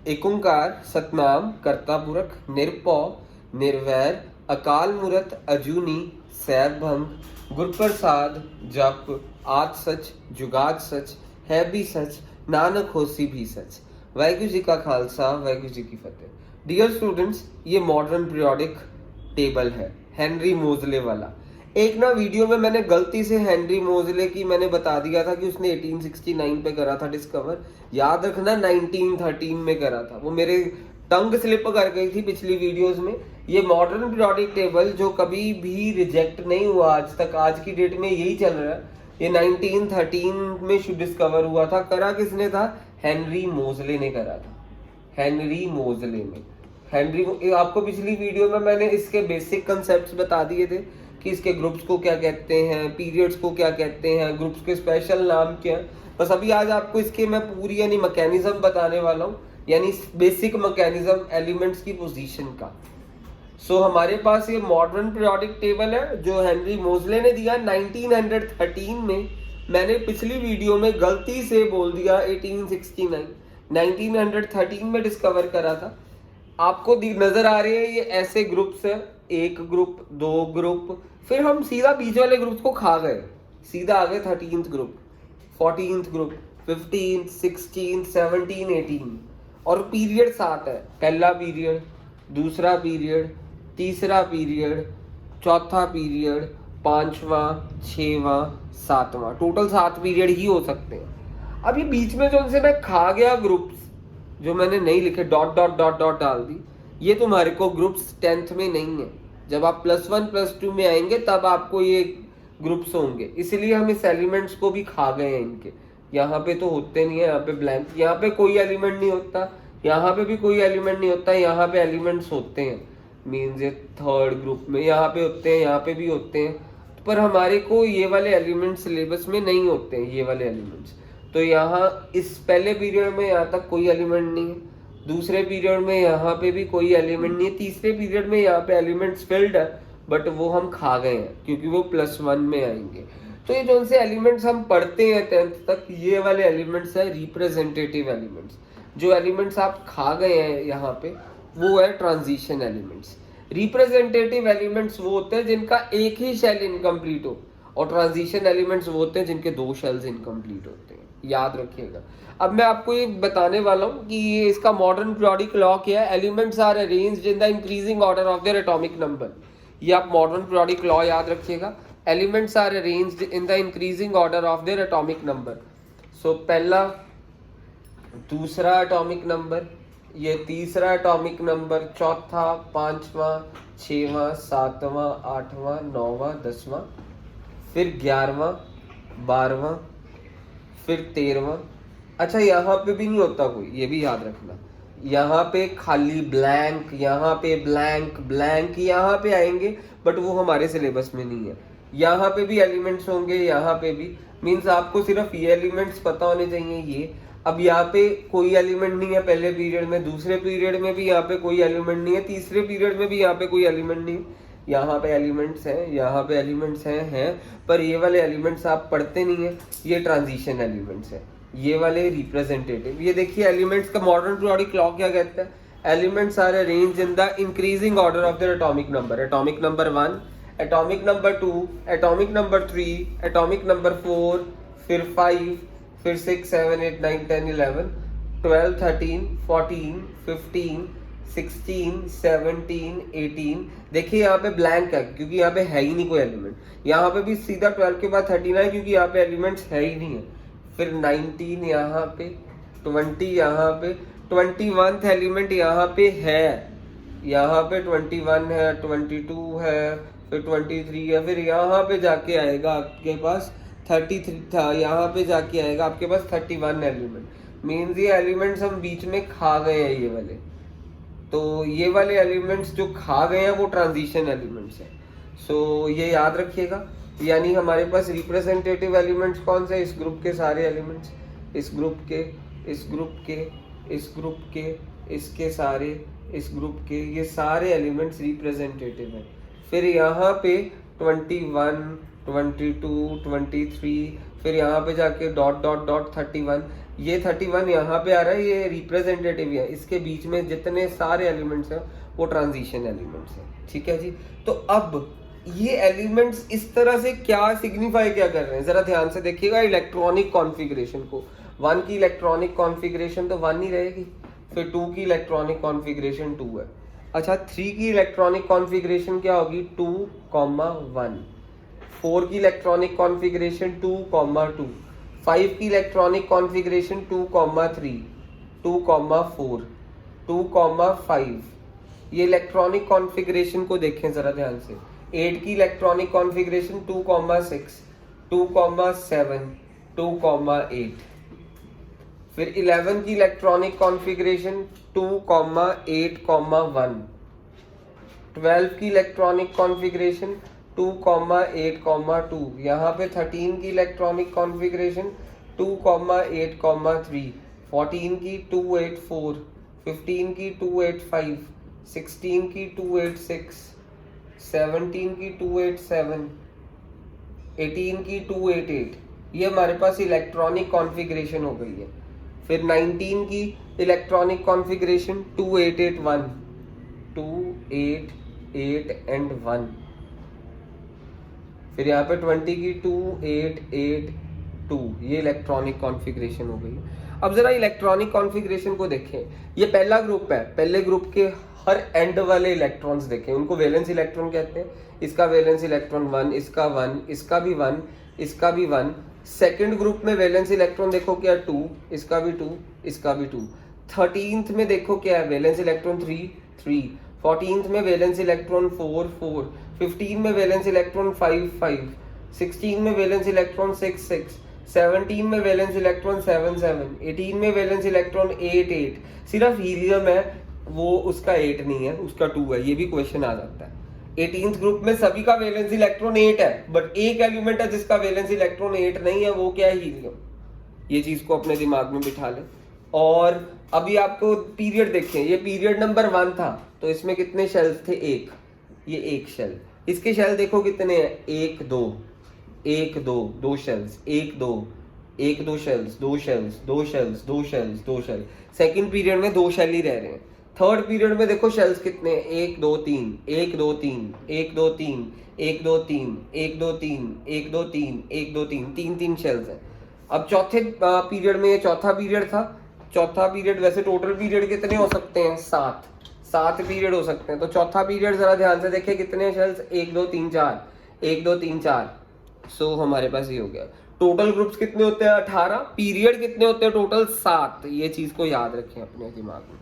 एक ओंकार सतनाम करता पुरख निरपौ निर्वैर अकाल मूरत अजूनी सैभंग गुरप्रसाद जप आद सच जुगाद सच है भी सच नानक होसी भी सच। वाहिगुरु जी का खालसा वाहिगुरु जी की फतेह। डियर स्टूडेंट्स, ये मॉडर्न पीरियोडिक टेबल है हेनरी मोजले वाला। एक ना वीडियो में मैंने गलती से हेनरी मोजले की मैंने बता दिया था कि उसने 1869 पे करा था डिस्कवर। याद रखना 1913 में करा था, वो मेरे टंग स्लिप कर गई थी पिछली वीडियोस में। ये मॉडर्न पीरियोडिक टेबल जो कभी भी रिजेक्ट नहीं हुआ आज तक, आज की डेट में यही चल रहा है। ये 1913 में डिस्कवर हुआ था। करा किसने था? हेनरी मोजले ने करा था। हेनरी मोजले ने आपको पिछली वीडियो में मैंने इसके बेसिक कंसेप्ट्स बता दिए थे कि इसके ग्रुप्स को क्या कहते हैं, पीरियड्स को क्या कहते हैं, ग्रुप्स के स्पेशल नाम क्या है। बस अभी आज आपको इसके मैं पूरी यानी मैकेनिज्म बताने वाला हूँ, यानी बेसिक मैकेनिज्म एलिमेंट्स की पोजीशन का। हमारे पास ये मॉडर्न पीरियोडिक टेबल है जो हेनरी मोजले ने दिया 1913 में। मैंने पिछली वीडियो में गलती से बोल दिया 1869, 1913 में डिस्कवर करा था। आपको नजर आ रहे हैं ये ऐसे ग्रुप्स हैं, एक ग्रुप, दो ग्रुप, फिर हम सीधा बीच वाले ग्रुप को खा गए, सीधा आ गए 13th group, 14th group, 15th, 16th, 17, 18 और पीरियड 7 है। पहला पीरियड, दूसरा पीरियड, तीसरा पीरियड, चौथा पीरियड, पांचवा, छठवां, सातवां, टोटल 7 पीरियड ही हो सकते हैं। अब ये बीच में जो उनसे मैं खा गया ग्रुप्स जो मैंने नहीं लिखे, डॉट डॉट डॉट डॉट डाल दी, ये तुम्हारे को ग्रुप्स 10th में नहीं है। जब आप +1 +2 में आएंगे तब आपको ये ग्रुप्स होंगे, इसलिए हम इस एलिमेंट्स को भी खा गए हैं इनके। यहाँ पे तो होते नहीं है, यहाँ पे ब्लैंक, यहाँ पे कोई एलिमेंट नहीं होता, यहाँ पे भी कोई एलिमेंट नहीं होता, यहाँ पे एलिमेंट्स होते हैं। मीन्स ये 3rd ग्रुप में यहाँ पे होते हैं, यहाँ पे भी होते हैं, पर हमारे को ये वाले एलिमेंट्स सिलेबस में नहीं होते हैं, ये वाले एलिमेंट्स। तो यहाँ इस पहले पीरियड में यहाँ तक कोई एलिमेंट नहीं है, दूसरे पीरियड में यहाँ पे भी कोई एलिमेंट नहीं है, तीसरे पीरियड में यहाँ पे एलिमेंट्स फिल्ड है, बट वो हम खा गए हैं क्योंकि वो +1 में आएंगे। तो ये जो से एलिमेंट्स हम पढ़ते हैं 10th तक, ये वाले एलिमेंट्स है रिप्रेजेंटेटिव एलिमेंट्स। जो एलिमेंट्स आप खा गए हैं यहाँ पे वो है ट्रांजिशन एलिमेंट्स। रिप्रेजेंटेटिव एलिमेंट्स वो होते हैं जिनका एक ही शेल इनकम्प्लीट हो, और ट्रांजिशन एलिमेंट्स वो होते हैं जिनके 2 शेल्स इनकम्प्लीट होते हैं। याद रखिएगा। अब मैं आपको ये बताने वाला हूँ कि ये इसका मॉडर्न पीरियोडिक लॉ क्या है। Elements are arranged in the increasing order of their atomic number. ये आप मॉडर्न पीरियोडिक लॉ याद रखिएगा। Elements are arranged in the increasing order of their atomic number. So पहला, दूसरा एटॉमिक नंबर, ये तीसरा एटॉमिक नंबर, चौथा, पांचवा, छठवां, सातवां, आठवां, नौवां, 10वां, फिर 11वां, 12वां, फिर 13वां। अच्छा, यहाँ पे भी नहीं होता कोई, ये भी याद रखना। यहाँ पे खाली ब्लैंक, यहाँ पे ब्लैंक ब्लैंक, यहाँ पे आएंगे बट वो हमारे सिलेबस में नहीं है। यहाँ पे भी एलिमेंट्स होंगे, यहाँ पे भी। मीन्स आपको सिर्फ ये एलिमेंट्स पता होने चाहिए ये। अब यहाँ पे कोई एलिमेंट नहीं है पहले पीरियड में, दूसरे पीरियड में भी यहाँ पे कोई एलिमेंट नहीं है, तीसरे पीरियड में भी यहाँ पे कोई एलिमेंट नहीं है। यहाँ पे एलिमेंट्स हैं, यहाँ पे एलिमेंट्स हैं, पर ये वाले एलिमेंट्स आप पढ़ते नहीं है। ये ट्रांजिशन एलिमेंट्स है, ये वाले रिप्रेजेंटेटिव। ये देखिए एलिमेंट्स का मॉडर्न पीरियोडिक लॉ क्या कहता है। Elements are arranged in the increasing order of their atomic number. Atomic number 1, atomic number 2, atomic number 3, atomic number 4, फिर 5, फिर 6, 7, 8, 9, 10, 11, 12, 13, 14, 15, 16, 17, 18। देखिए यहाँ पे ब्लैंक है क्योंकि यहाँ पे है ही नहीं कोई एलिमेंट। यहाँ पे भी सीधा 12 के बाद 13 है क्योंकि यहाँ पे एलिमेंट्स है ही नहीं है। फिर 19 यहाँ पे, 20 यहाँ पे, 21th एलिमेंट यहाँ पे है, यहाँ पे 21 है, 22 है, फिर 23 है, फिर यहाँ पे जाके आएगा आपके पास 33 था, यहाँ पे जाके आएगा आपके पास 31 एलिमेंट। मीन्स ये एलिमेंट्स हम बीच में खा गए हैं ये वाले। तो ये वाले एलिमेंट्स जो खा गए हैं वो ट्रांजिशन एलिमेंट्स हैं। ये याद रखिएगा। यानी हमारे पास रिप्रेजेंटेटिव एलिमेंट्स कौन से? इस ग्रुप के सारे एलिमेंट्स, इस ग्रुप के, इस ग्रुप के, इस ग्रुप के, इसके सारे, इस ग्रुप के, ये सारे एलिमेंट्स रिप्रेजेंटेटिव हैं। फिर यहाँ पे 21, 22, 23, फिर यहाँ पे जाके डॉट डॉट डॉट 31। ये 31 यहाँ पे आ रहा है, ये रिप्रेजेंटेटिव है, इसके बीच में जितने सारे एलिमेंट्स हैं वो ट्रांजिशन एलिमेंट्स हैं, ठीक है जी। तो अब ये एलिमेंट्स इस तरह से क्या सिग्निफाई क्या कर रहे हैं, जरा ध्यान से देखिएगा इलेक्ट्रॉनिक कॉन्फ़िगरेशन को। 1 की इलेक्ट्रॉनिक कॉन्फ़िगरेशन तो 1 ही रहेगी, फिर 2 की इलेक्ट्रॉनिक कॉन्फ़िगरेशन 2 है। अच्छा 3 की इलेक्ट्रॉनिक कॉन्फ़िगरेशन क्या होगी, 2, 1। 4 की इलेक्ट्रॉनिक कॉन्फ़िगरेशन 2, 2। 5 की इलेक्ट्रॉनिक कॉन्फ़िगरेशन 2, 3, 2, 4, 2, 5। ये इलेक्ट्रॉनिक कॉन्फ़िगरेशन को देखें जरा ध्यान से। 8 की इलेक्ट्रॉनिक कॉन्फ़िगरेशन 2, 6, 2, 7, 2, 8। फिर 11 की इलेक्ट्रॉनिक कॉन्फ़िगरेशन 2, 8, 1। 12 की इलेक्ट्रॉनिक कॉन्फ़िगरेशन 2, 8, 2। यहाँ पे 13 की इलेक्ट्रॉनिक कॉन्फ़िगरेशन 2, 8, 3। 14 की 2, 8, 4। 15 की 2, 8, 5। 16 की 2, 8, 6। 17 की 2, 8, 7। 18 की 2, 8, 8। ये हमारे पास इलेक्ट्रॉनिक कॉन्फ़िगरेशन हो गई है। फिर 19 की इलेक्ट्रॉनिक कॉन्फ़िगरेशन 2, 8, 8, 1। 2, 8, 8 एंड 1। फिर यहाँ पे 20 की 2, 8, 8, 2। ये इलेक्ट्रॉनिक कॉन्फ़िगरेशन हो गई है। अब जरा इलेक्ट्रॉनिक कॉन्फ़िगरेशन को देखें। ये पहला ग्रुप है, पहले ग्रुप के हर एंड वाले इलेक्ट्रॉन्स देखें, उनको वैलेंस इलेक्ट्रॉन कहते हैं। इसका वैलेंस इलेक्ट्रॉन 1, इसका 1, इसका भी 1, इसका भी 1। सेकंड ग्रुप में वैलेंस इलेक्ट्रॉन देखो क्या 2, इसका भी 2, इसका भी 2। 13th में देखो क्या है, वैलेंस इलेक्ट्रॉन 3, 3। 14th में वैलेंस इलेक्ट्रॉन 4, 4। 15 में वैलेंस इलेक्ट्रॉन 5, 5। 16 में वैलेंस इलेक्ट्रॉन 6, 6। 17 में वैलेंस इलेक्ट्रॉन 7, 7। 18 में वैलेंस इलेक्ट्रॉन 8, 8। सिर्फ हीलियम है वो उसका 8 नहीं है, उसका 2 है, ये भी क्वेश्चन आ जाता है। 18th ग्रुप में सभी का वैलेंस इलेक्ट्रॉन 8 है, बट एक एलिमेंट है जिसका वैलेंस इलेक्ट्रॉन 8 नहीं है, वो क्या है, हीलियम। ये चीज को अपने दिमाग में बिठा ले। और अभी आपको पीरियड देखें, ये पीरियड नंबर 1 था, तो इसमें कितने शेल्स थे, 1। ये 1 शेल। इसके शेल देखो कितने हैं, 1, 2, 1, 2, 2 shells, 1, 2, 1, 2 shells, 2 shells, 2 shells, 2 shells, 2 shell. Second period में 2 शेल ही रह रहे हैं। थर्ड पीरियड में देखो शेल्स कितने, 1, 2, 3, 1, 2, 3, 1, 2, 3, 1, 2, 3, 1, 2, 3, 1, 2, 3, 1, 2, 3, 3 शेल्स हैं। अब चौथे पीरियड में, ये चौथा पीरियड था, चौथा पीरियड, वैसे टोटल पीरियड कितने हो सकते हैं, 7 पीरियड हो सकते हैं। तो चौथा पीरियड जरा ध्यान से देखिए कितने शेल्स, 1, 2, 3, 4, 1, 2, 3, 4। सो हमारे पास ये हो गया। टोटल ग्रुप्स कितने होते हैं, 18। पीरियड कितने होते हैं टोटल, 7। ये चीज को याद रखें अपने दिमाग में।